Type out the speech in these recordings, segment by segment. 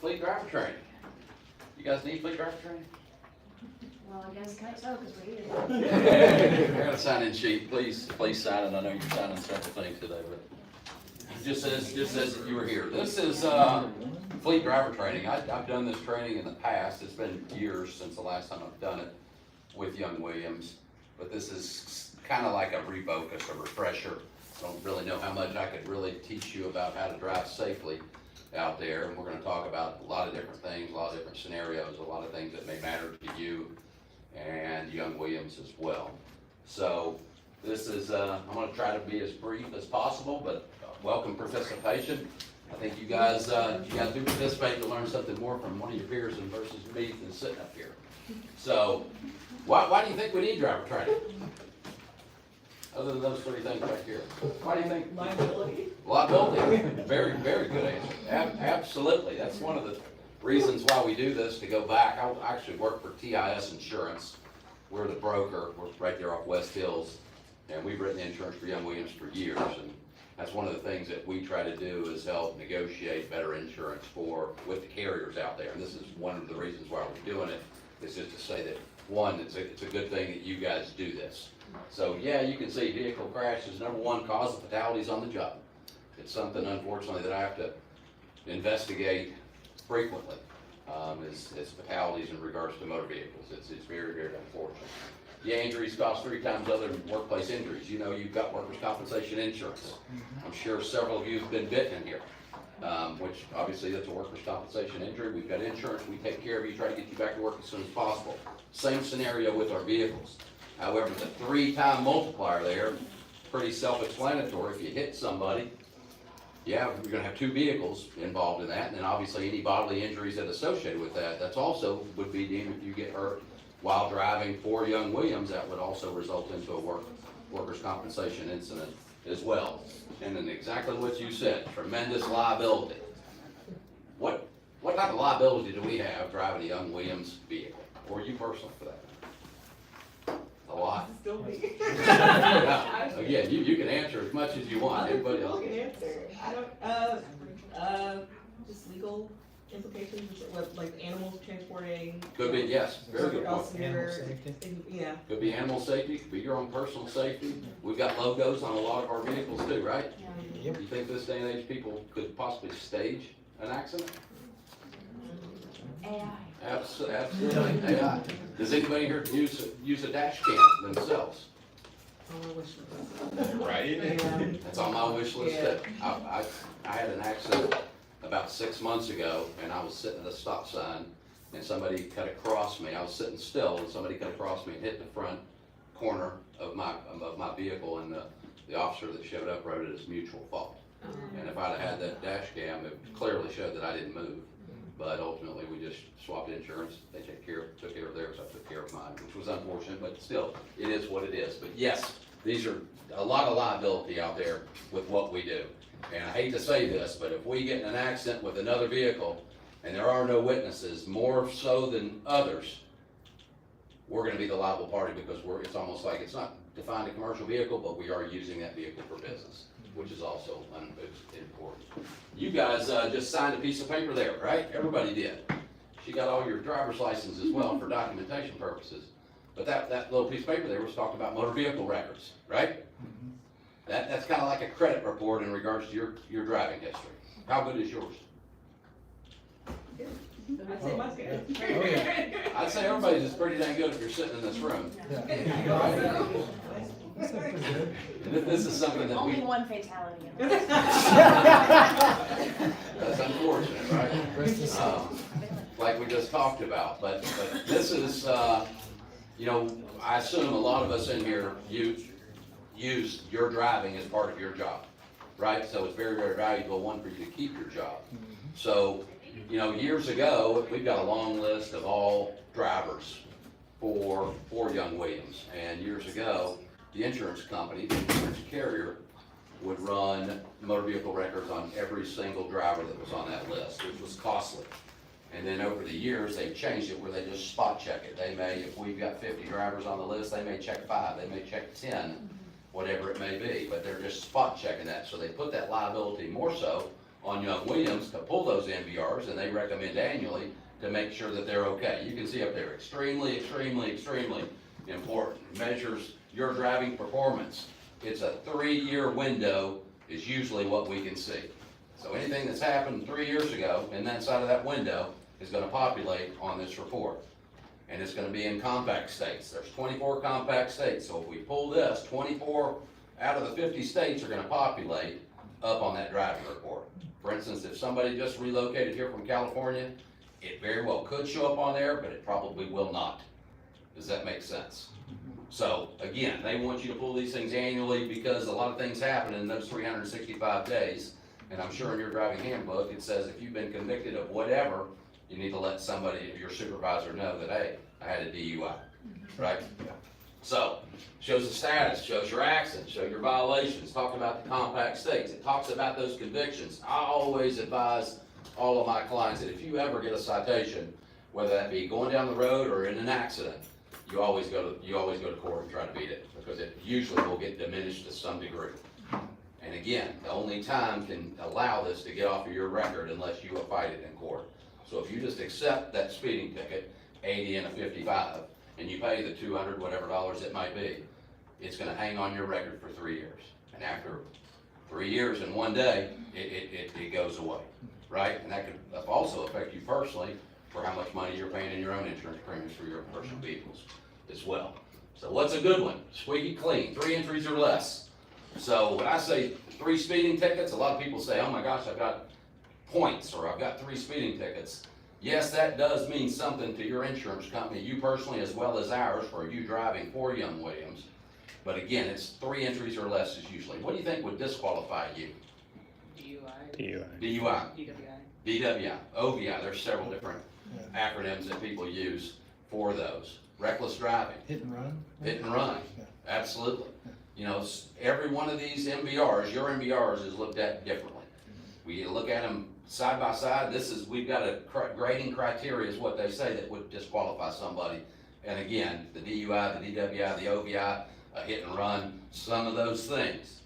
fleet driver training. You guys need fleet driver training? Well, I guess kind of so, because we need it. I got a sign-in sheet, please sign it. I know you're signing several things today, but it just says that you were here. This is, fleet driver training. I've done this training in the past. It's been years since the last time I've done it with Young Williams, but this is kind of like a refocus, a refresher. I don't really know how much I could really teach you about how to drive safely out there, and we're going to talk about a lot of different things, a lot of different scenarios, a lot of things that may matter to you and Young Williams as well. So this is, I'm going to try to be as brief as possible, but welcome participation. I think you guys do participate to learn something more from one of your peers and versus me than sitting up here. So why do you think we need driver training? Other than those three things right here. Why do you think? Liability. Liability. Very, very good answer. Absolutely. That's one of the reasons why we do this, to go back. I actually work for TIS Insurance. We're the broker. We're right there off West Hills. And we've written insurance for Young Williams for years. And that's one of the things that we try to do, is help negotiate better insurance with the carriers out there. And this is one of the reasons why we're doing it, is just to say that, one, it's a good thing that you guys do this. So yeah, you can see vehicle crashes, number one cause of fatalities on the job. It's something, unfortunately, that I have to investigate frequently, is fatalities in regards to motor vehicles. It's very, very unfortunate. Yeah, injuries cost 3 times other than workplace injuries. You know, you've got workers' compensation insurance. I'm sure several of you have been bitten in here, which obviously that's a workers' compensation injury. We've got insurance. We take care of you, try to get you back to work as soon as possible. Same scenario with our vehicles. However, the 3-time multiplier there, pretty self-explanatory. If you hit somebody, yeah, you're gonna have 2 vehicles involved in that, and then obviously any bodily injuries that associated with that. That's also would be deemed, if you get hurt while driving for Young Williams, that would also result into a workers' compensation incident as well. And then exactly what you said, tremendous liability. What type of liability do we have driving a Young Williams vehicle, or you personally for that? A lot. Still me. Now, again, you can answer as much as you want. Other Everybody people else. can answer. I don't, just legal implications, what, like animals transporting. Could be, yes, very good point. Else yeah. Could be animal safety, could be your own personal safety. We've got logos on a lot of our vehicles too, right? Yeah. You think this day and age people could possibly stage an accident? AI. Absolutely. AI. Does anybody here use a dash cam themselves? On my wish list. Right. Yeah. That's on my wish list Yeah. too. I had an accident about 6 months ago, and I was sitting at a stop sign, and somebody cut across me. I was sitting still, and somebody cut across me and hit the front corner of my vehicle, and the officer that showed up wrote it as mutual fault. And if I'd have had that dash cam, it clearly showed that I didn't move. But ultimately, we just swapped insurance. They took care of theirs. I took care of mine, which was unfortunate, but still, it is what it is. But yes, these are a lot of liability out there with what we do. And I hate to say this, but if we get in an accident with another vehicle and there are no witnesses, more so than others, we're going to be the liable party, because it's almost like it's not defined a commercial vehicle, but we are using that vehicle for business, which is also important. You guys just signed a piece of paper there, right? Everybody did. She got all your driver's license as well for documentation purposes. But that little piece of paper there was talking about motor vehicle records, right? That's kind of like a credit report in regards to your driving history. How good is yours? I'd say mine's good. Oh, yeah. I'd say everybody's is pretty dang good if you're sitting in this room. And this is something that Only we, one fatality in this. that's unfortunate, right? Like we just talked about, but this is, you know, I assume a lot of us in here use your driving as part of your job, right? So it's very, very valuable, one, for you to keep your job. So, you know, years ago, we've got a long list of all drivers for Young Williams. And years ago, the insurance company, the insurance carrier, would run motor vehicle records on every single driver that was on that list, which was costly. And then over the years, they've changed it where they just spot check it. They may, if we've got 50 drivers on the list, they may check 5, they may check 10, whatever it may be, but they're just spot checking that. So they put that liability more so on Young Williams to pull those MVRs, and they recommend annually to make sure that they're okay. You can see up there, extremely, extremely, extremely important. Measures your driving performance. It's a 3-year window is usually what we can see. So anything that's happened 3 years ago in that side of that window is gonna populate on this report. And it's gonna be in compact states. There's 24 compact states, so if we pull this, 24 out of the 50 states are gonna populate up on that driving report. For instance, if somebody just relocated here from California, it very well could show up on there, but it probably will not. Does that make sense? So, again, they want you to pull these things annually because a lot of things happen in those 365 days. And I'm sure in your driving handbook, it says if you've been convicted of whatever, you need to let somebody, your supervisor know that, hey, I had a DUI, right? So, shows the status, shows your accidents, shows your violations, talk about the compact states. It talks about those convictions. I always advise all of my clients that if you ever get a citation, whether that be going down the road or in an accident, you always go to court and try to beat it, because it usually will get diminished to some degree. And again, the only time can allow this to get off of your record unless you fight it in court. So if you just accept that speeding ticket, 80 and a 55, and you pay the 200 whatever dollars it might be, it's gonna hang on your record for 3 years. And after 3 years and 1 day, it goes away, right? And that could also affect you personally for how much money you're paying in your own insurance premiums for your personal vehicles as well. So what's a good one? Squeaky clean, 3 entries or less. So when I say 3 speeding tickets, a lot of people say, oh my gosh, I've got points, or I've got 3 speeding tickets. Yes, that does mean something to your insurance company, you personally as well as ours, for you driving for Young Williams. But again, it's 3 entries or less is usually. What do you think would disqualify you? DUI. DWI. OVI, there's several different acronyms that people use for those. Reckless driving. Hit and run? Hit and run, absolutely. You know, every one of these MVRs, your MVRs is looked at differently. We look at them side by side. We've got a grading criteria is what they say that would disqualify somebody. And again, the DUI, the DWI, the OVI, a hit and run, some of those things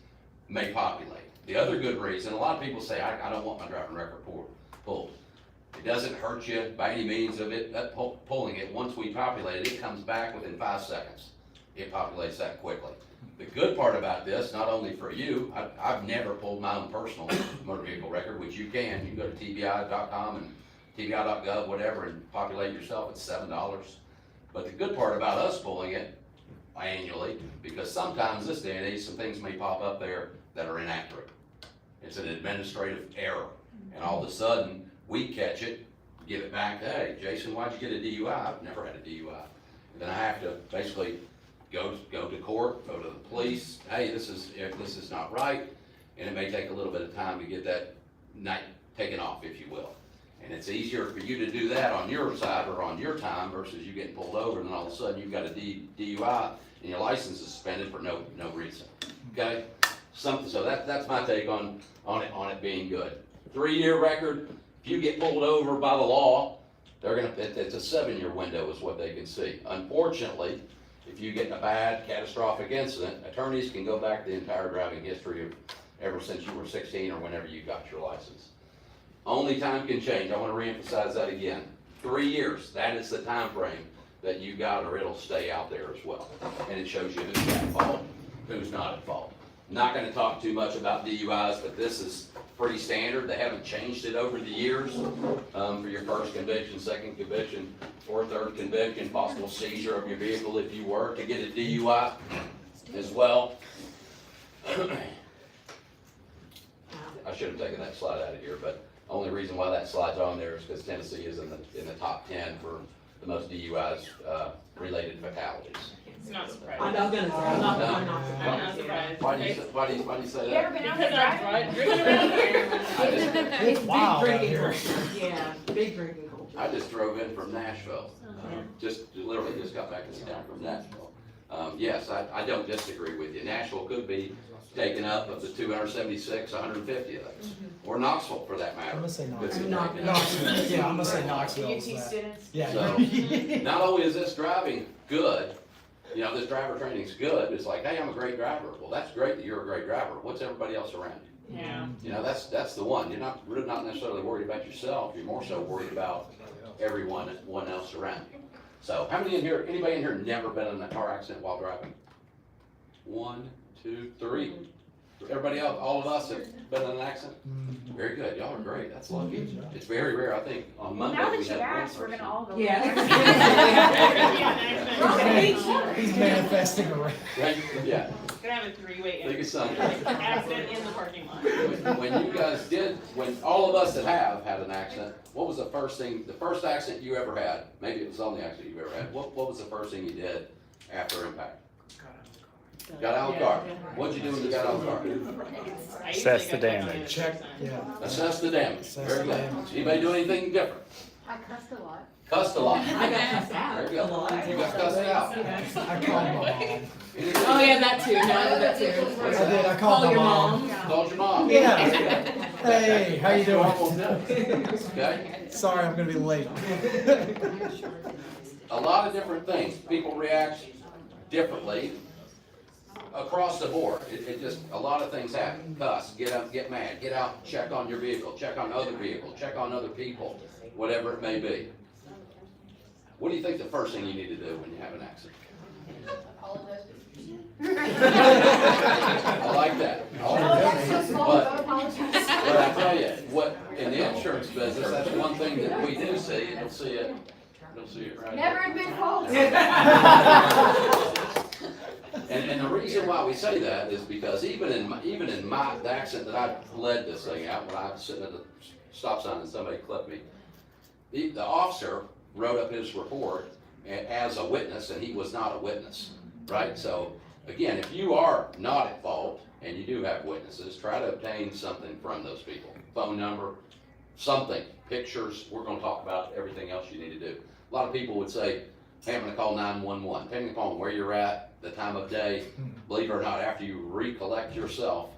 may populate. The other good reason, a lot of people say, I don't want my driving record pulled. It doesn't hurt you by any means of it, pulling it. Once we populate it, it comes back within 5 seconds. It populates that quickly. The good part about this, not only for you, I've never pulled my own personal motor vehicle record, which you can. You can go to TBI.com and TBI.gov, whatever, and populate yourself. It's $7. But the good part about us pulling it annually, because sometimes this day and age, some things may pop up there that are inaccurate. It's an administrative error. And all of a sudden, we catch it, give it back, hey, Jason, why'd you get a DUI? I've never had a DUI. And then I have to basically go to court, go to the police, hey, this is not right, and it may take a little bit of time to get that night taken off, if you will. And it's easier for you to do that on your side or on your time versus you getting pulled over and then all of a sudden you've got a DUI and your license is suspended for no reason. Okay? So that's my take on it being good. 3-year record. If you get pulled over by the law, it's a 7-year window is what they can see. Unfortunately, if you get in a bad catastrophic incident, attorneys can go back the entire driving history of ever since you were 16 or whenever you got your license. Only time can change. I want to reemphasize that again. 3 years, that is the time frame that you got, or it'll stay out there as well. And it shows you who's at fault, who's not at fault. Not going to talk too much about DUIs, but this is pretty standard. They haven't changed it over the years for your first conviction, second conviction, or third conviction, possible seizure of your vehicle if you were to get a DUI as well. I should have taken that slide out of here, but only reason why that slide's on there is because Tennessee is in the top 10 for the most DUIs related fatalities. It's not surprising. I'm not gonna say, I'm not I'm not surprised. Why do you say You ever that? been out Because there I've driving? driven around here. It's Wow, big out drinking here. culture, yeah, big drinking culture. I just drove in from Nashville. Literally just got back in town from Nashville. Yes, I don't disagree with you. Nashville could be taken up of the 276, 150 of those. Or Knoxville for that matter. I'm gonna say Could be Knoxville. taken up. Knoxville. Yeah, I'm gonna say Knoxville. UT is that. students? Yeah. So, not only is this driving good, you know, this driver training's good, it's like, hey, I'm a great driver. Well, that's great that you're a great driver. What's everybody else around you? Yeah. You know, that's the one. You're not, really not necessarily worried about yourself, you're more so worried about everyone else around you. So, how many in here, anybody in here never been in a car accident while driving? 1, 2, 3. Everybody else, all of us have been in an accident? Very good, y'all are great, that's lucky. It's very rare, I think, on Well, Monday now we that you had one asked, we're person. gonna all go. He's manifesting a wreck. Right, yeah, Gonna have a three-way Think of something. accident in the parking lot. when you guys did, when all of us that have had an accident, what was the first accident you ever had? Maybe it was on the accident you ever had. What was the first thing you did after impact? Got out of the car. What'd you do when you got out of the car? I Assess usually the go check on damage. Check, person. yeah. Assess the damage. Assess Very the good. damage. Anybody do anything different? I cussed a lot. Cussed a lot. I got cussed out Very a good. lot. You got cussed out. I called my mom. Oh, yeah, that too, no, that too. I did, I called my your mom. Called your mom. Yeah. Hey, how you doing? Okay? Sorry, I'm gonna be late. A lot of different things. People react differently across the board. It just, a lot of things happen. Cuss, get up, get mad, get out, check on your vehicle, check on other vehicles, check on other people, whatever it may be. What do you think the first thing you need to do when you have an accident? I like that. That's so small, But- don't apologize. But I tell you, what, in the insurance business, that's one thing that we do see, you'll see it right Never here. admit fault. And the reason why we say that is because even in the accident that I led this thing out, when I was sitting at the stop sign and somebody clipped me, the officer wrote up his report as a witness, and he was not a witness, right? So, again, if you are not at fault, and you do have witnesses, try to obtain something from those people. Phone number, something, pictures, we're gonna talk about everything else you need to do. A lot of people would say, hey, I'm gonna call 911, depending upon where you're at, the time of day, believe it or not, after you recollect yourself,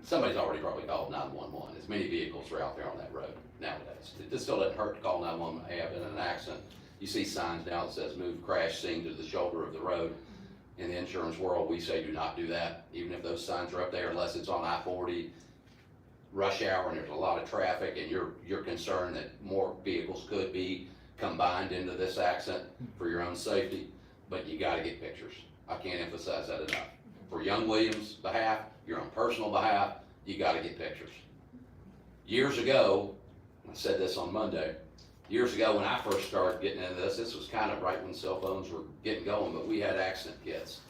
somebody's already probably called 911. As many vehicles are out there on that road nowadays. It still doesn't hurt to call 911, hey, I've been in an accident. You see signs now that says move crash scene to the shoulder of the road. In the insurance world, we say do not do that, even if those signs are up there, unless it's on I-40, rush hour, and there's a lot of traffic, and you're concerned that more vehicles could be combined into this accident for your own safety, but you gotta get pictures. I can't emphasize that enough. For young Williams' behalf, your own personal behalf, you gotta get pictures. Years ago, I said this on Monday, years ago when I first started getting into this was kind of right when cell phones were getting going, but we had accident kits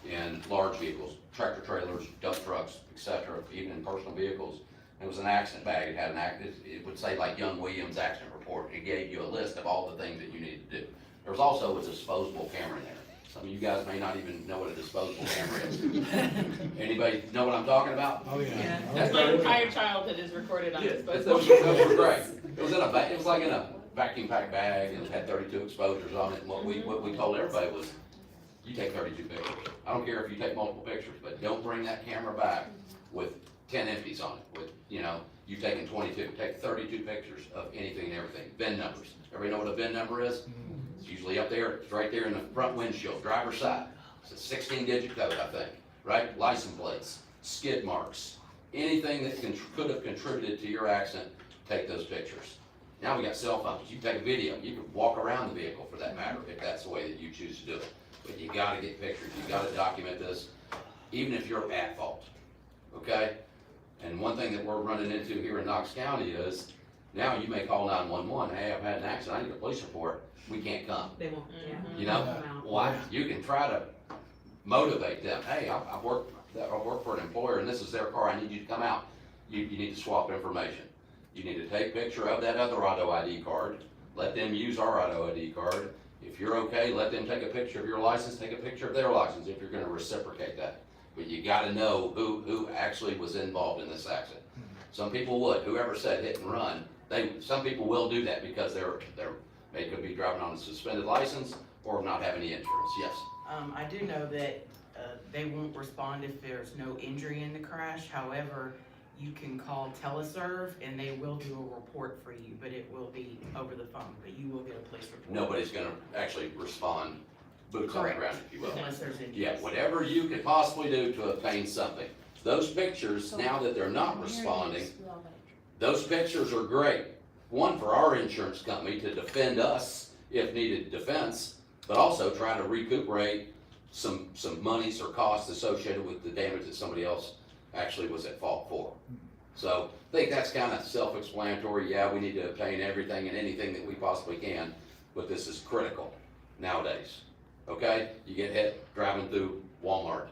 in large vehicles, tractor trailers, dump trucks, etc., even in personal vehicles. It was an accident bag. It had it would say like Young Williams accident report. It gave you a list of all the things that you needed to do. There was also a disposable camera in there. Some of you guys may not even know what a disposable camera is. Anybody know what I'm talking about? Oh, yeah. That's My entire childhood is recorded on this. Those were great. It was it was like in a vacuum pack bag, and it had 32 exposures on it. And what we told everybody was, you take 32 pictures. I don't care if you take multiple pictures, but don't bring that camera back with 10 empties on it. With you taking 22. Take 32 pictures of anything and everything. VIN numbers. Everybody know what a VIN number is? It's usually up there. It's right there in the front windshield, driver's side. It's a 16-digit code, I think. Right? License plates, skid marks, anything that could have contributed to your accident. Take those pictures. Now we got cell phones. You can take a video. You can walk around the vehicle for that matter, if that's the way that you choose to do it. But you gotta get pictures. You gotta document this, even if you're at fault. Okay? And one thing that we're running into here in Knox County is, now you may call 911, hey, I've had an accident, I need a police report. We can't come. They won't, yeah. You know? Why? You can try to motivate them. Hey, I work for an employer and this is their car, I need you to come out. You need to swap information. You need to take a picture of that other auto ID card, let them use our auto ID card. If you're okay, let them take a picture of your license, take a picture of their license if you're gonna reciprocate that. But you gotta know who actually was involved in this accident. Some people would, whoever said hit and run, some people will do that because they could be driving on a suspended license or not have any insurance, yes. I do know that they won't respond if there's no injury in the crash. However, you can call teleserve and they will do a report for you, but it will be over the phone, but you will get a police report. Nobody's gonna actually respond boots on the Correct. ground, if you will. Unless there's injuries. Yeah, whatever you could possibly do to obtain something. those pictures, now that they're not responding, those pictures are great. One, for our insurance company to defend us if needed defense, but also try to recuperate some monies or costs associated with the damage that somebody else actually was at fault for. So I think that's kind of self-explanatory. Yeah, we need to obtain everything and anything that we possibly can, but this is critical nowadays. Okay? You get hit driving through Walmart.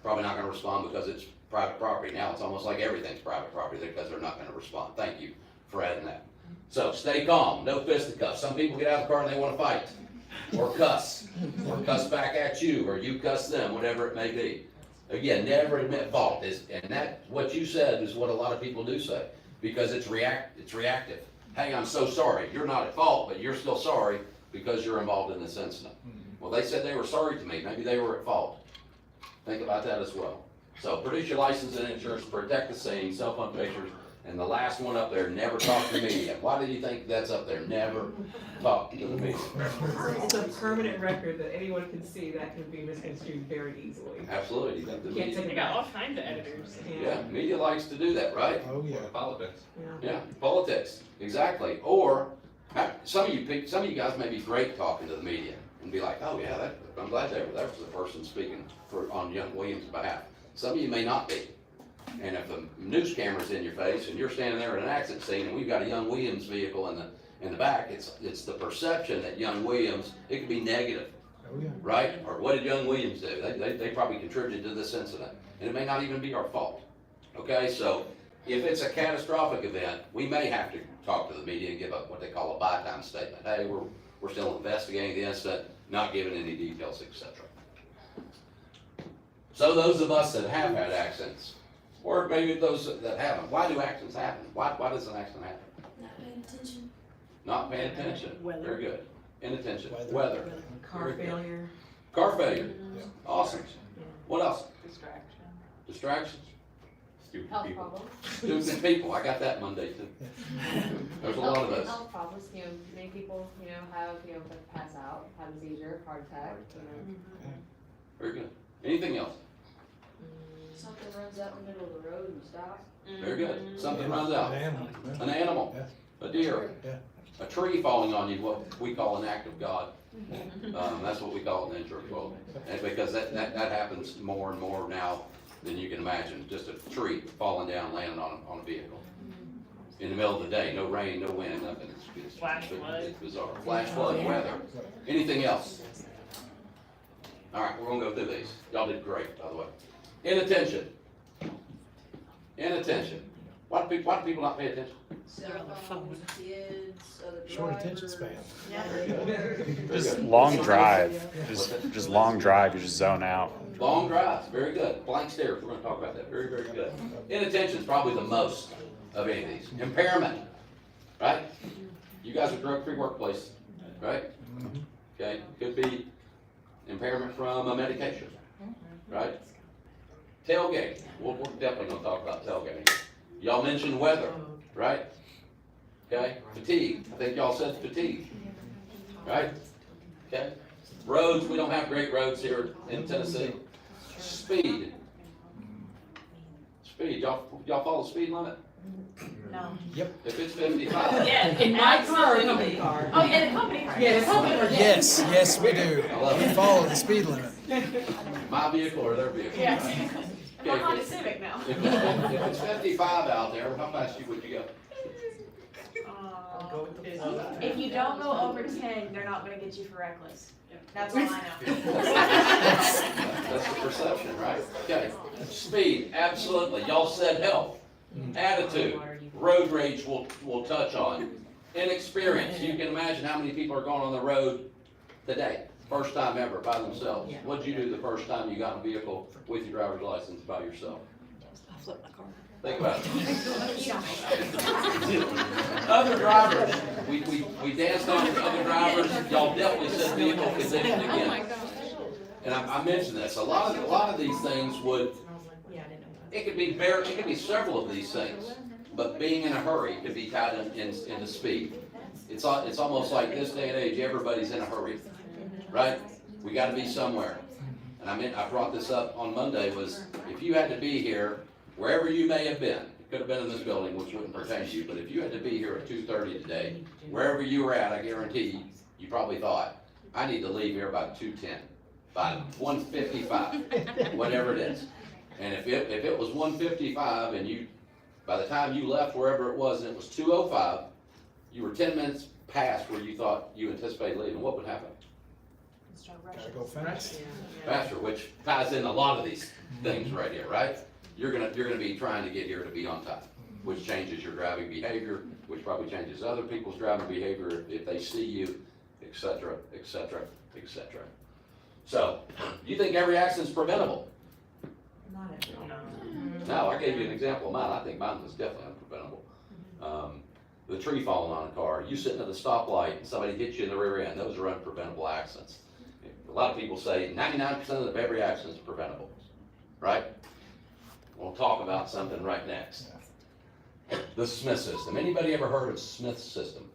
Probably not gonna respond because it's private property. Now it's almost like everything's private property because they're not gonna respond. Thank you for adding that. So stay calm, no fisticuffs. Some people get out of the car and they wanna fight, or cuss back at you, or you cuss them, whatever it may be. Again, never admit fault, and that, what you said is what a lot of people do say, because it's reactive. Hey, I'm so sorry, you're not at fault, but you're still sorry because you're involved in this incident. Well, they said they were sorry to me, maybe they were at fault. Think about that as well. So produce your license and insurance, protect the scene, cell phone pictures, and the last one up there, never talk to the media. Why do you think that's up there? Never talk to the media. It's a permanent record that anyone can see that can be misconstrued very easily. Absolutely, you got the Can't media. take They got all kinds of editors. Yeah, media likes to do that, right? Oh, yeah. Politics. Yeah, politics, exactly. Or, some of you guys may be great talking to the media and be like, oh yeah, I'm glad that was the person speaking on young Williams' behalf. Some of you may not be. And if the news camera's in your face and you're standing there at an accident scene and we've got a young Williams vehicle in the back, it's the perception that young Williams, it could be negative, Oh, yeah. right? Or what did young Williams do? They probably contributed to this incident. And it may not even be our fault. Okay, so if it's a catastrophic event, we may have to talk to the media and give up what they call a by-time statement. Hey, we're still investigating the incident, not giving any details, etc. So those of us that have had accidents, or maybe those that haven't, why do accidents happen? Why does an accident happen? Not paying attention. Not paying attention. Weather. Very good. Inattention. Weather. Weather. Car Very good. failure. Car failure. Yeah. Awesome. What else? Distraction. Distractions. Stupid Health people. problems. Stupid people. I got that Monday too. There's a lot of those. Health problems, many people, have, pass out, have a seizure, heart attack, Very good. Anything else? Something runs out in the middle of the road and stops. Very good. Something runs out. An animal. An animal. A deer. Yeah. A tree falling on you, what we call an act of God. That's what we call it in the insurance world. And because that happens more and more now than you can imagine. Just a tree falling down, landing on a vehicle. In the middle of the day, no rain, no wind, nothing. Flash flood. It's bizarre. Flash flood, weather. Anything else? All right, we're gonna go through these. Y'all did great, by the way. Inattention. Inattention. Why do people not pay attention? Cell phones, kids, other drivers. Short attention span. Very Just good. long drive, just long drive, you just zone out. Long drives, very good. Blank stares, we're gonna talk about that. Very, very good. Inattention is probably the most of any of these. Impairment, right? You guys are drug-free workplace, right? Okay, could be impairment from a medication, right? Tailgate, we're definitely gonna talk about tailgating. Y'all mentioned weather, right? Okay, fatigue, I think y'all said fatigue, right? Okay, roads, we don't have great roads here in Tennessee. Speed. Speed, y'all follow the speed limit? No. If it's 55. Yeah, In my car, or absolutely. company car. Oh, yeah, the company. Yeah, the company car. Yes, we do. I love We it. follow the speed limit. My vehicle or their vehicle? Yeah. Okay, I'm on a if Civic now. it's 55 out there, how fast would you go? Go with the flow. If you don't go over 10, they're not gonna get you for reckless. That's all I know. That's the perception, right? Okay, speed, absolutely. Y'all said health, attitude, road rage we'll touch on. Inexperience, you can imagine how many people are going on the road today, first time ever by themselves. What'd you do the first time you got in a vehicle with your driver's license by yourself? I flipped my car. Think about it. Other drivers, we danced on with other drivers, y'all definitely said vehicle condition again. And I mentioned this, a lot of these things would, it could be several of these things, but being in a hurry could be tied into speed. It's almost like this day and age, everybody's in a hurry, right? We gotta be somewhere. and I brought this up on Monday, was if you had to be here, wherever you may have been, it could have been in this building, which wouldn't pertain to you, but if you had to be here at 2:30 today, wherever you were at, I guarantee you probably thought, I need to leave here by 2:10, by 1:55, whatever it is. And if it was 1:55 and you, by the time you left wherever it was and it was 2:05, you were 10 minutes past where you thought you anticipated leaving, what would happen? Start Gotta rushing. go fast. Faster, which ties in a lot of these things right here, right? You're gonna be trying to get here to be on time, which changes your driving behavior, which probably changes other people's driving behavior if they see you, et cetera, et cetera, et cetera. So, you think every accident's preventable? Not everyone. No, I gave you an example of mine, I think mine was definitely unpreventable. The tree falling on a car, you sitting at the stoplight and somebody hits you in the rear end, those are unpreventable accidents. A lot of people say 99% of every accident is preventable, right? We'll talk about something right next. The Smith system, anybody ever heard of Smith's system?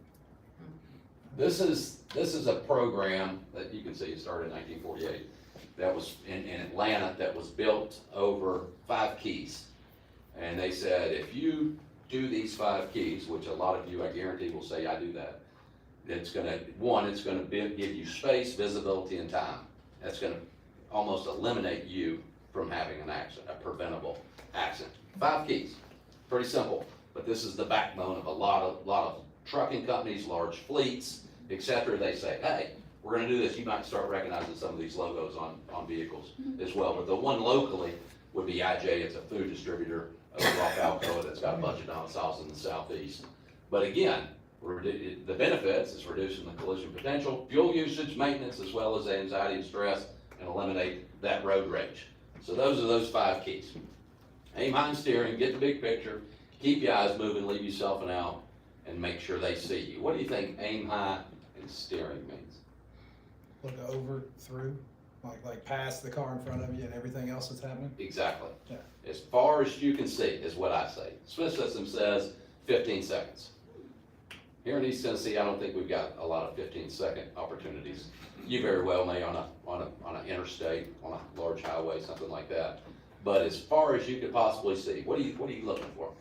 This is a program that you can see, it started in 1948, that was in Atlanta, that was built over 5 keys. And they said, if you do these 5 keys, which a lot of you, I guarantee, will say, I do that, it's gonna give you space, visibility, and time. That's gonna almost eliminate you from having an accident, a preventable accident. 5 keys, pretty simple, but this is the backbone of a lot of trucking companies, large fleets, et cetera. They say, hey, we're gonna do this. You might start recognizing some of these logos on vehicles as well, but the one locally would be IJ. It's a food distributor of Alcoa that's got a bunch of domiciles in the southeast. But again, the benefits is reducing the collision potential, fuel usage, maintenance, as well as anxiety and stress, and eliminate that road rage. So those are those 5 keys. Aim high in steering, get the big picture, keep your eyes moving, leave yourself an out, and make sure they see you. What do you think aim high and steering means? Look over, through, like past the car in front of you and everything else that's happening. Exactly. Yeah. As far as you can see is what I say. Smith System says 15 seconds. Here in East Tennessee, I don't think we've got a lot of 15-second opportunities. You very well may on an interstate, on a large highway, something like that. But as far as you could possibly see, what are you looking for?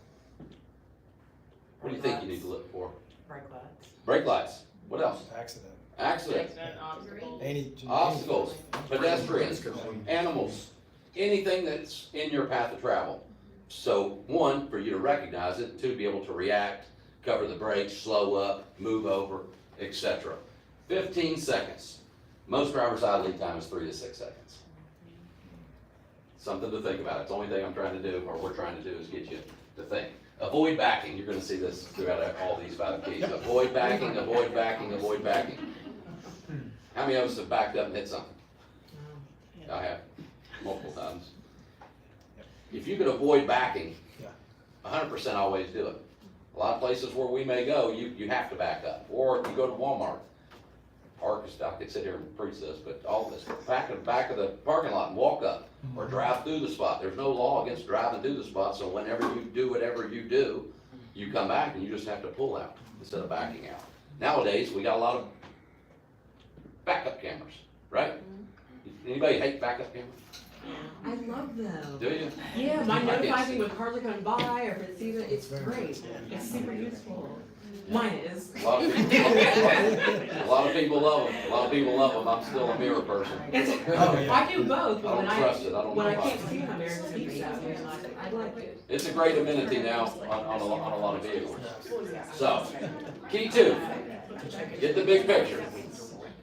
What do you think you need to look for? Brake lights. Brake lights. What else? Accident. Accident. Accident, obstacle. Obstacles, pedestrians, animals, anything that's in your path of travel. So 1, for you to recognize it, 2, to be able to react, cover the brakes, slow up, move over, etc. 15 seconds. Most drivers' idling time is 3 to 6 seconds. Something to think about. It's the only thing I'm trying to do, or we're trying to do, is get you to think. Avoid backing. You're going to see this throughout all these 5 keys. Avoid backing, avoid backing, avoid backing. How many of us have backed up and hit something? I have, multiple times. If you could avoid backing, 100% always do it. A lot of places where we may go, you have to back up. Or if you go to Walmart, I could sit here and preach this, but all this, back of the parking lot and walk up, or drive through the spot. There's no law against driving through the spot, so whenever you do whatever you do, you come back and you just have to pull out instead of backing out. Nowadays, we got a lot of backup cameras, right? Anybody hate backup cameras? I love them. Do you? Yeah, mine I can't notifies see. me when cars are coming by, or if it's even, it's great. It's super useful. Mine is. A lot of people love them. A lot of people love them. I'm still a mirror person. I do both, I but don't when trust it. I don't when know I why. can't see them, it speaks out to me, and I like it. It's a great amenity now on a lot of vehicles. So, key 2, get the big picture.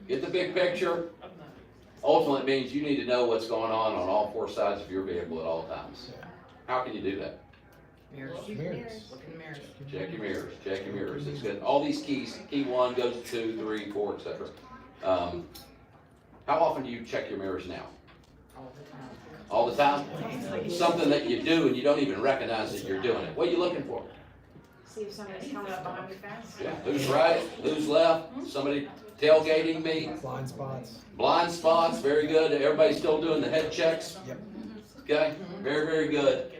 Get the big picture. Ultimately, it means you need to know what's going on all 4 sides of your vehicle at all times. How can you do that? Mirrors. Mirrors. Look in the mirrors. Check your mirrors, check your mirrors. It's good. All these keys, key 1 goes to 2, 3, 4, etc. How often do you check your mirrors now? All the time. All the time? Something that you do and you don't even recognize that you're doing it. What are you looking for? See if somebody's coming up behind me fast. Yeah, who's right, who's left, somebody tailgating me, Blind spots. blind spots, very good. Everybody still doing the head checks? Yep. Okay, very, very good.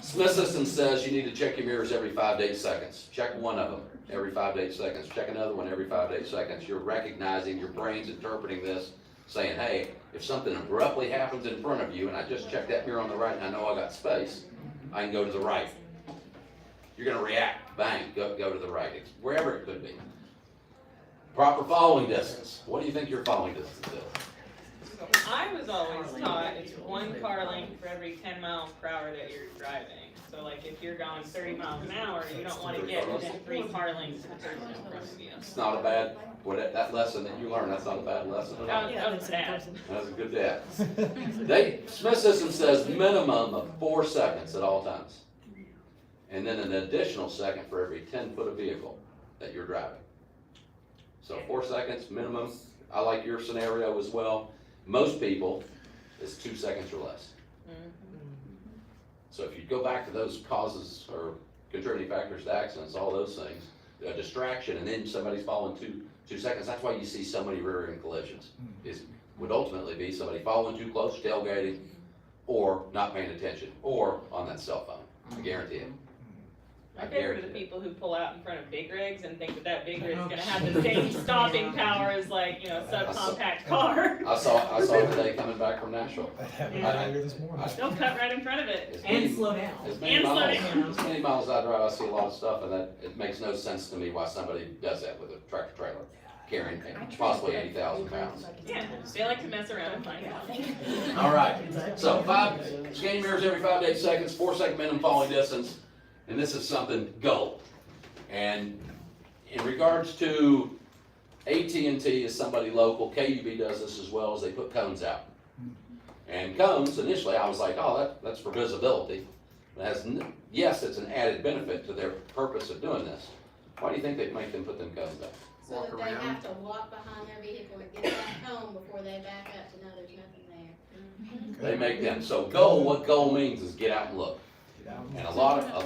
Smith System says you need to check your mirrors every 5 to 8 seconds. Check one of them every 5 to 8 seconds. Check another one every 5 to 8 seconds. You're recognizing, your brain's interpreting this saying, hey, if something abruptly happens in front of you and I just check that mirror on the right and I know I got space, I can go to the right. You're gonna react, bang, go to the right, it's wherever it could be. Proper following distance. What do you think your following distance is? I was always taught it's 1 car length for every 10 miles per hour that you're driving. So like if you're going 30 miles an hour, you don't wanna get within 3 car lengths of the person in front of you. It's not a bad, that lesson that you learned, that's not a bad lesson at all. That was bad. That's a good dad. Smith System says minimum of 4 seconds at all times. And then an additional second for every 10 foot of vehicle that you're driving. So 4 seconds minimum. I like your scenario as well. Most people, it's 2 seconds or less. So if you go back to those causes or contributing factors to accidents, all those things, a distraction and then somebody's following 2 seconds, that's why you see so many rear-end collisions. Would ultimately be somebody following too close, tailgating, or not paying attention, or on that cell phone. I guarantee it. My favorite are the people who pull out in front of big rigs and think that big rig's gonna have the same stopping power as like, a subcompact car. I saw it today coming back from Nashville. That happened right here this morning. They'll cut right in front of it. And slow down. As many And slow miles, down. as many miles I drive, I see a lot of stuff, and that, it makes no sense to me why somebody does that with a tractor trailer carrying possibly 80,000 pounds. Yeah, they like to mess around and find out. All right, so 5 scanning mirrors every 5 to 8 seconds, 4 second minimum following distance, and this is something gold. And in regards to AT&T is somebody local, KUB does this as well, as they put cones out. And cones, initially I was like, oh, that's for visibility. Yes, it's an added benefit to their purpose of doing this. Why do you think they make them put them cones up? So that they have to walk behind their vehicle and get that home before they back up to know there's nothing there. They make them, so what goal means is get out and look. And a lot of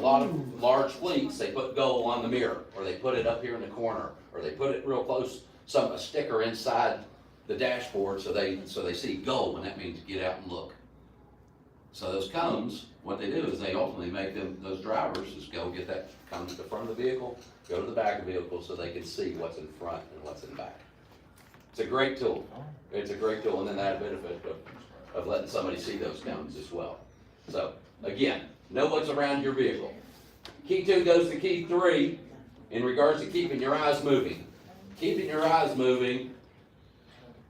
large fleets, they put goal on the mirror, or they put it up here in the corner, or they put it real close, a sticker inside the dashboard so they see goal, and that means get out and look. So those cones, what they do is they ultimately make those drivers just go get that, come to the front of the vehicle, go to the back of the vehicle so they can see what's in front and what's in back. It's a great tool. It's a great tool, and then that benefit of letting somebody see those cones as well. So again, know what's around your vehicle. Key 2 goes to key 3 in regards to keeping your eyes moving. Keeping your eyes moving,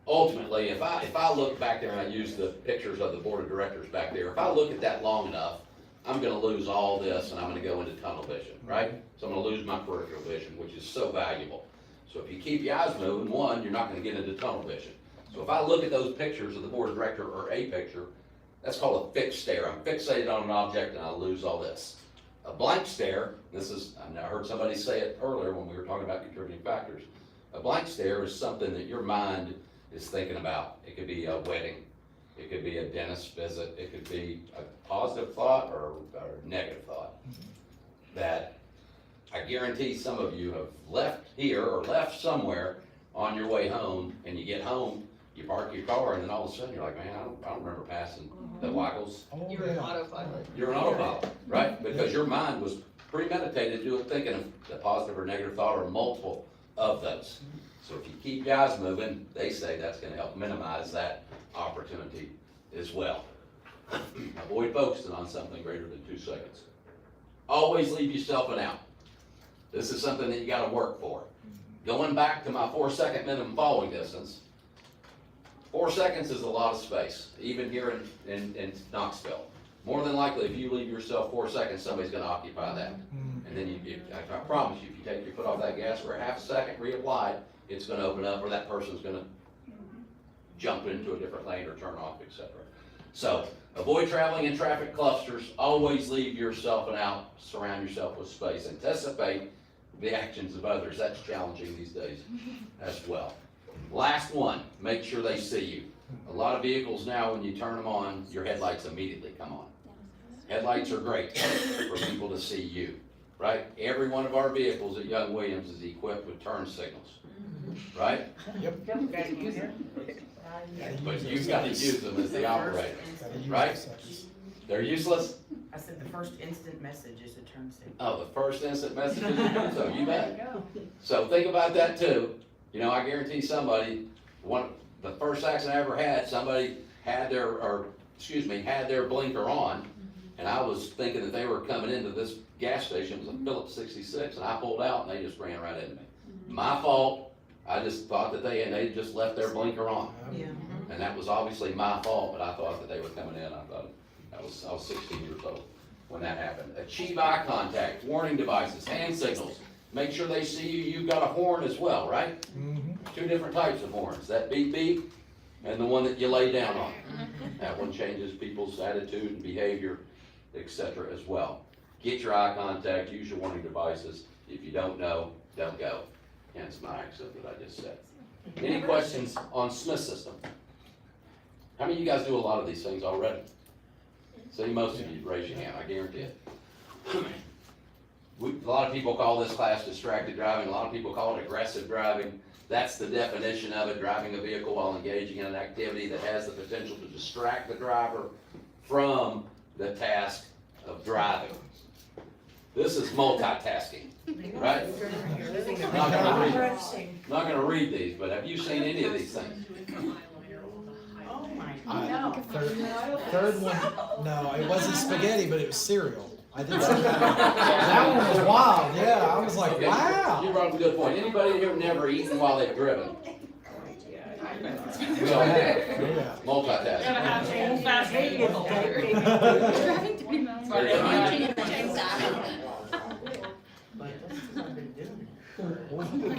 ultimately, if I look back there and I use the pictures of the board of directors back there, if I look at that long enough, I'm gonna lose all this and I'm gonna go into tunnel vision, right? So I'm gonna lose my peripheral vision, which is so valuable. So if you keep your eyes moving, one, you're not gonna get into tunnel vision. So if I look at those pictures of the board of director or a picture, that's called a fixed stare. I'm fixated on an object and I lose all this. A blank stare, I heard somebody say it earlier when we were talking about contributing factors. A blank stare is something that your mind is thinking about. It could be a wedding, it could be a dentist visit, it could be a positive thought or a negative thought. That I guarantee some of you have left here or left somewhere on your way home, and you get home, you park your car, and then all of a sudden you're like, man, I don't remember passing the Wackles. You're an autopilot. You're an autopilot, right? Because your mind was premeditated thinking of the positive or negative thought or multiple of those. So if you keep your eyes moving, they say that's gonna help minimize that opportunity as well. Avoid focusing on something greater than 2 seconds. Always leave yourself an out. This is something that you gotta work for. Going back to my 4 second minimum following distance, 4 seconds is a lot of space, even here in Knoxville. More than likely, if you leave yourself 4 seconds, somebody's gonna occupy that. And then I promise you, if you take your foot off that gas for a half second, reapply, it's gonna open up, or that person's gonna jump into a different lane or turn off, etc. So, avoid traveling in traffic clusters, always leave yourself an out, surround yourself with space, anticipate the actions of others. That's challenging these days as well. Last one, make sure they see you. A lot of vehicles now, when you turn them on, your headlights immediately come on. Headlights are great for people to see you, right? Every one of our vehicles at Young Williams is equipped with turn signals, right? But you've got to use them as the operator, right? They're useless? I said the first instant message is a turn signal. Oh, the first instant message is a turn signal, you bet. So think about that too. I guarantee somebody, the first accident I ever had, somebody had their blinker on, and I was thinking that they were coming into this gas station, it was a Phillips 66, and I pulled out and they just ran right into me. My fault, I just thought that they just left their blinker on. Yeah. And that was obviously my fault, but I thought that they were coming in, I thought, I was 16 years old when that happened. Achieve eye contact, warning devices, hand signals, make sure they see you, you've got a horn as well, right? Mhm. Two different types of horns, that beep beep and the one that you lay down on. That one changes people's attitude and behavior, etc. as well. Get your eye contact, use your warning devices. If you don't know, don't go. Hence my accent that I just said. Any questions on Smith system? How many of you guys do a lot of these things already? See, most of you, raise your hand, I guarantee it. A lot of people call this class distracted driving, a lot of people call it aggressive driving. That's the definition of it, driving a vehicle while engaging in an activity that has the potential to distract the driver from the task of driving. This is multitasking, right? Not gonna read these, but have you seen any of these things? Oh my God. Third one, no, it wasn't spaghetti, but it was cereal. I did see that. That one was wild, yeah, I was like, Okay, wow. You brought up a good point. Anybody here never eaten while they've driven? We all have. Yeah. Multitasking. Gotta have old fashioned. But that's what I've been doing. Holding the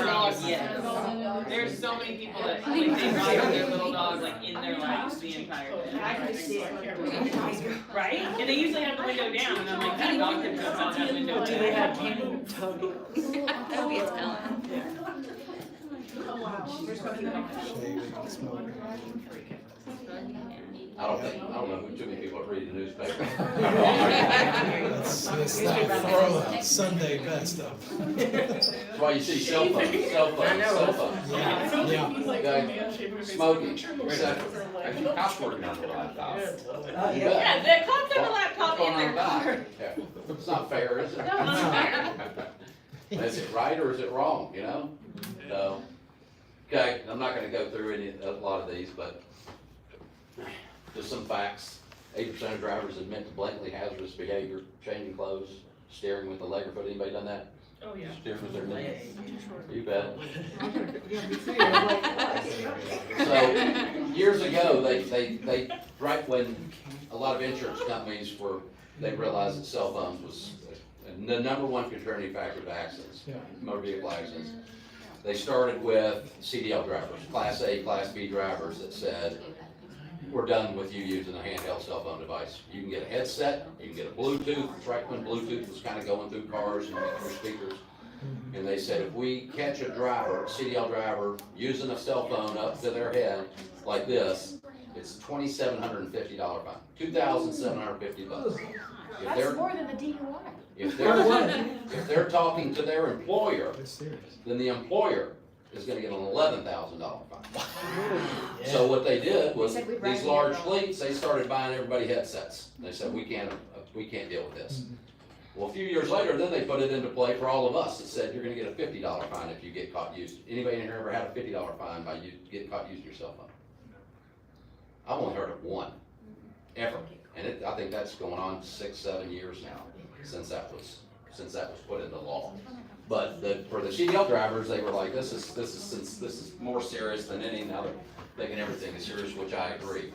dog, yes. There's so many people that like they ride their little dog like in their laps the entire day. Right? And they usually have the window down, and I'm like, that dog could jump out that window. Do they have candy tug? Shaving, smoking. I don't know too many people that read the newspaper. Let's not throw out Sunday best of. That's why you see cell phones. Yeah, yeah. Okay, smoking, etc. Actually, cops working on the laptop. Yeah, the cops have a laptop in their car. Yeah. It's not fair, is it? No, it's not fair. Is it right or is it wrong, you know? So, okay, I'm not gonna go through a lot of these, but just some facts. 8% of drivers admit to blatantly hazardous behavior, changing clothes, steering with the leg or foot. Anybody done that? Oh, yeah. Steering with their knee? You bet. So, years ago, they, right when a lot of insurance companies they realized that cell phones was the number one contributing factor to accidents, Yeah. motor vehicle accidents. They started with CDL drivers, Class A, Class B drivers that said, we're done with you using a handheld cell phone device. You can get a headset, you can get a Bluetooth. It's right when Bluetooth was kind of going through cars and your speakers. And they said, if we catch a driver, a CDL driver, using a cell phone up to their head like this, it's $2,750 fine, $2,750. That's more than the DUI. If they're talking to their employer, It's serious. then the employer is gonna get an $11,000 fine. So what they did was, They said we'd these rather large you go. fleets, they started buying everybody headsets. They said, we can't deal with this. Well, a few years later, then they put it into play for all of us. It said, you're gonna get a $50 fine if you get caught using. Anybody in here ever had a $50 fine by you getting caught using your cell phone? I've only heard of one, ever. And I think that's going on 6-7 years now, since that was put into law. But for the CDL drivers, they were like, this is more serious than any, now they're thinking everything is serious, which I agree.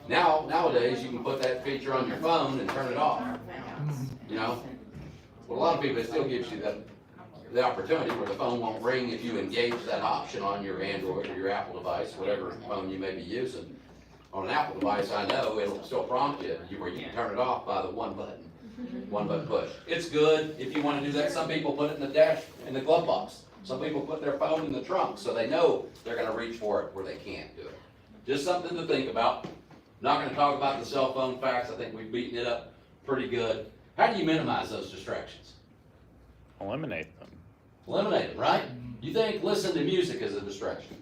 Nowadays, you can put that feature on your phone and turn it off, you know? Well, a lot of people, it still gives you the opportunity where the phone won't ring if you engage that option on your Android or your Apple device, whatever phone you may be using. On an Apple device, I know it'll still prompt you where you can turn it off by the one button push. It's good if you want to do that. Some people put it in the glove box. Some people put their phone in the trunk so they know they're going to reach for it where they can't do it. Just something to think about. Not going to talk about the cell phone facts. I think we've beaten it up pretty good. How do you minimize those distractions? Eliminate them. Eliminate them, right? You think listen to music is a distraction.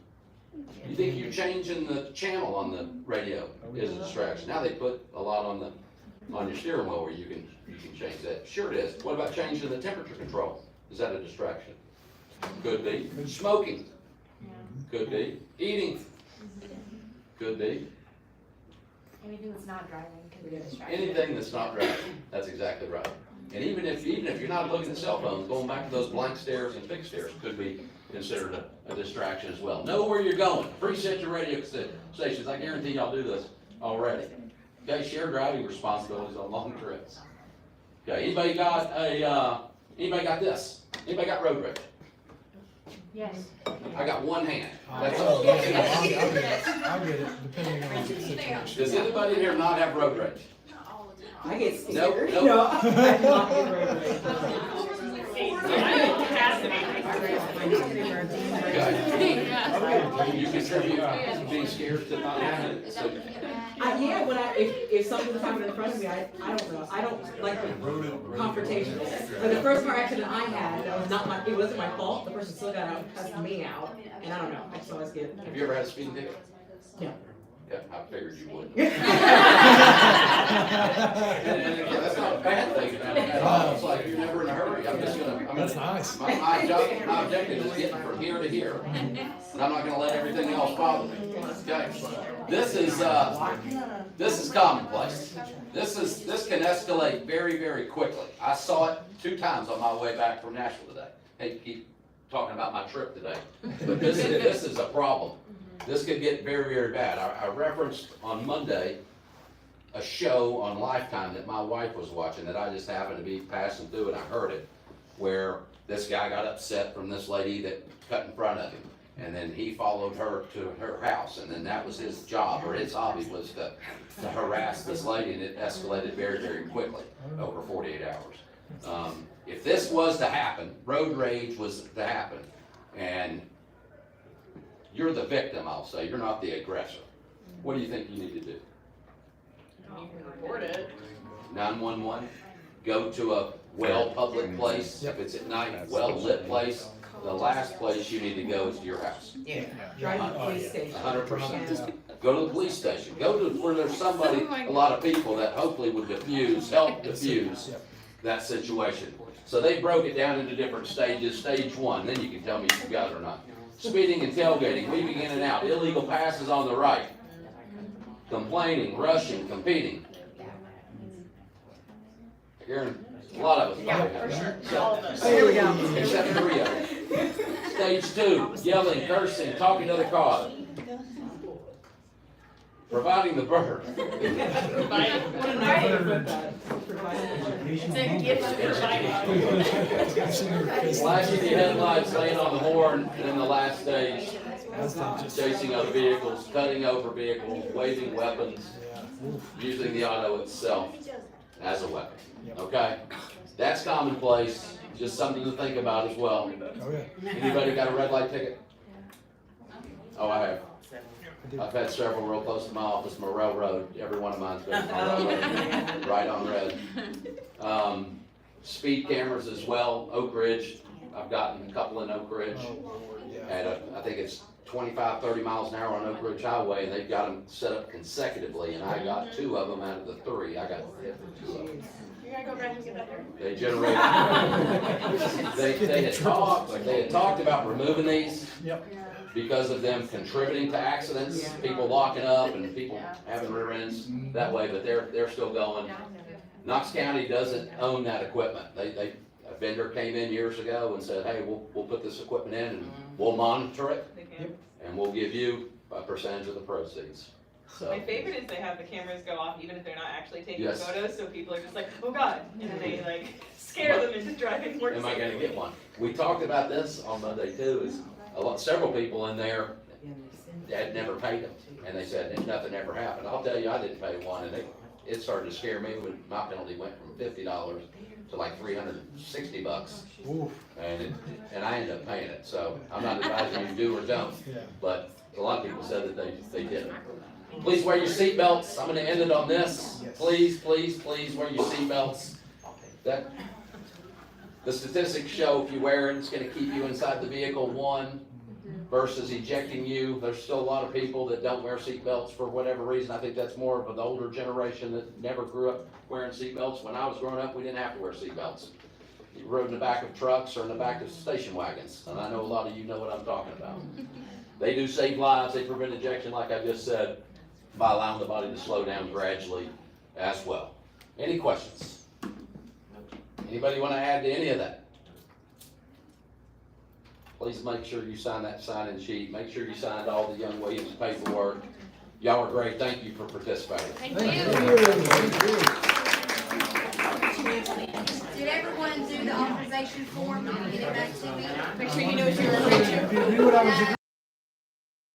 You think you're changing the channel on the radio is a distraction. Now they put a lot on your steering wheel where you can change that. Sure it is. What about changing the temperature control? Is that a distraction? Could be. Smoking. Could be. Eating. Could be. Anything that's not driving could be a distraction. Anything that's not driving. That's exactly right. And even if you're not looking at cell phones, going back to those blank stares and fixed stares could be considered a distraction as well. Know where you're going. Preset your radio stations. I guarantee y'all do this already. Okay, share driving responsibilities on long trips. Okay, anybody got this? Anybody got road rage? Yes. I got one hand. That's Oh, all. yeah, I'll get it, depending on the situation. Does anybody in here not have road rage? I get scared. Nope, nope. No, I do not get ready. Okay. You contribute being scared to not having it. So, Yeah, when if something's happening in front of me, I don't know, I don't like the confrontation. Like the first car accident I had, that was not it wasn't my fault, the person still got out and cussed me out, and I don't know, I just always get. have you ever had a speeding ticket? No. Yeah, I figured you would. And again, that's not a bad thing at all. It's like you're never in a hurry. I'm just gonna. That's nice. My objective is getting from here to here, and I'm not gonna let everything else bother me. Okay. This is commonplace. This can escalate very, very quickly. I saw it 2 times on my way back from Nashville today. Hate to keep talking about my trip today, but this is a problem. This could get very, very bad. I referenced on Monday a show on Lifetime that my wife was watching that I just happened to be passing through and I heard it, where this guy got upset from this lady that cut in front of him. And then he followed her to her house, and then that was his job, or his hobby was to harass this lady, and it escalated very, very quickly, over 48 hours. If this was to happen, road rage was to happen, and you're the victim, I'll say, you're not the aggressor, what do you think you need to do? You can report it. 911, go to a well-public place, if it's at night, well-lit place. The last place you need to go is to your house. Yeah. Drive to the police station. 100%. Go to the police station. Go to where there's somebody, a lot of people that hopefully would help diffuse that situation. So they broke it down into different stages. Stage 1, then you can tell me if you got it or not. Speeding and tailgating, weaving in and out, illegal passes on the right. Complaining, rushing, competing. Aaron, a lot of us probably have that. So, Here we go. except 3 of them. Stage 2, yelling, cursing, talking to the car. Providing the burden. Flashing the headlights, laying on the horn, and then the last stage, chasing other vehicles, cutting over vehicles, waving weapons, using the auto itself as a weapon. Okay? That's commonplace, just something to think about as well. Oh, yeah. Anybody got a red light ticket? Oh, I have. I've had several real close to my office, Morrell Road. Every one of mine's been on Morrell Road, right on red. Speed cameras as well, Oak Ridge. I've gotten a couple in Oak Ridge. At I think it's 25, 30 miles an hour on Oak Ridge Highway, and they've got them set up consecutively, and I got 2 of them out of the 3. I got hit for 2 of them. You gotta go back and get that there. They generated. They had talked about removing these. Yep. Because of them contributing to accidents, people locking up and people having rear ends that way, but they're still going. Knox County doesn't own that equipment. A vendor came in years ago and said, hey, we'll put this equipment in and we'll monitor it and we'll give you a percentage of the proceeds. So, My favorite is they have the cameras go off even if they're not actually taking Yes. photos, so people are just like, oh God, and then they like scare them into driving more am I gonna safely. get one? We talked about this on Monday too, is several people in there had never paid them, and they said nothing ever happened. I'll tell you, I didn't pay one, and it started to scare me when my penalty went from $50 to like $360, Oof. and I ended up paying it. So I'm not advising you do or don't, Yeah. but a lot of people said that they didn't. Please wear your seatbelts. I'm going to end it on this. Please, please, please wear your seatbelts. The statistics show if you wear it, it's going to keep you inside the vehicle, 1, versus ejecting you. There's still a lot of people that don't wear seatbelts for whatever reason. I think that's more of an older generation that never grew up wearing seatbelts. When I was growing up, we didn't have to wear seatbelts. You rode in the back of trucks or in the back of station wagons, and I know a lot of you know what I'm talking about. They do save lives, they prevent ejection, like I just said, by allowing the body to slow down gradually as well. Any questions? Anybody want to add to any of that? Please make sure you sign that sign-in sheet. Make sure you signed all the Young Williams paperwork. Y'all are great. Thank you for participating. Thank Thank you. Did everyone do the authorization form and get it back to me? Make sure you know what you're.